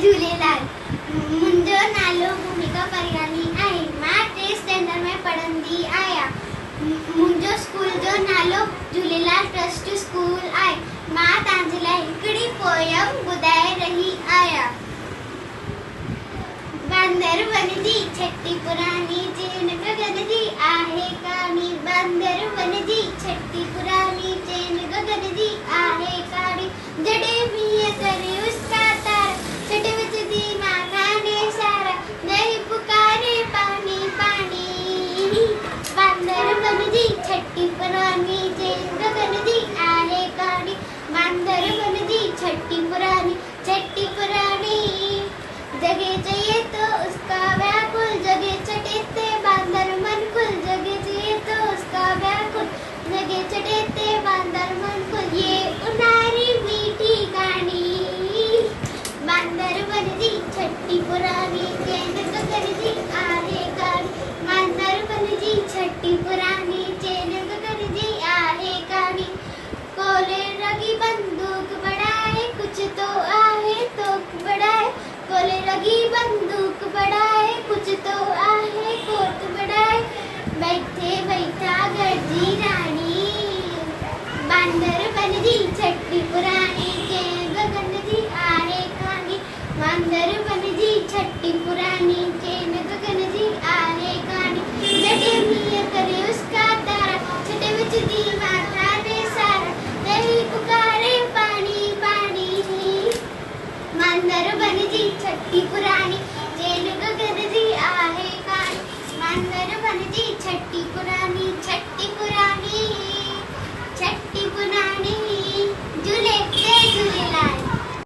झूलेलाल। मुंहिंजो नालो भूमिका परियानी आहे। मां 3 स्टैंडर्ड में पढ़ंदी आहियां। मुंहिंजो स्कूल जो नालो झूलेलाल ट्रस्ट स्कूल आहे। मां तव्हांजे लाइ हिकिड़ी पोयम ॿुधाए रही आहियां। बांदरवन जी छठी पुरानी चेन गगन जी आहे कहानी। बांदरवन जी छठी पुरानी चेन गगन जी आहे कहानी। जड़े मींह करे उसका तारा छठ विच दी मां खाने सारा नहीं पुकारे पानी पानी। बांदरवन जी छठी पुरानी चेन गगन जी आहे कहानी। बांदरवन जी छठी पुरानी जगे चाहिए तो उसका व्याकुल जगे चटेते बांदर मन कुल। जगे चाहिए तो उसका व्याकुल जगे चटेते बांदर मन कुल। ये उनारी मीठी कहानी। बांदरवन जी छठी पुरानी चेन गगन जी आहे कहानी। बांदरवन जी छठी पुरानी चेन गगन जी आहे कहानी। कोले लगी बंदूक बढ़ाए कुछ तो आहे तो बढ़ाए। कोले लगी बंदूक बढ़ाए कुछ तो आहे कोट बढ़ाए। बैठे बैठा गर्जी रानी। बांदरवन जी छठी पुरानी चेन गगन जी आहे कहानी। बांदरवन जी छठी पुरानी चेन गगन जी आहे कहानी। जड़े मींह करे उसका तारा छठ विच दी मां खाने सारा नहीं पुकारे पानी पानी। बांदरवन जी छठी पुरानी चेन गगन जी आहे कहानी। बांदरवन जी छठी पुरानी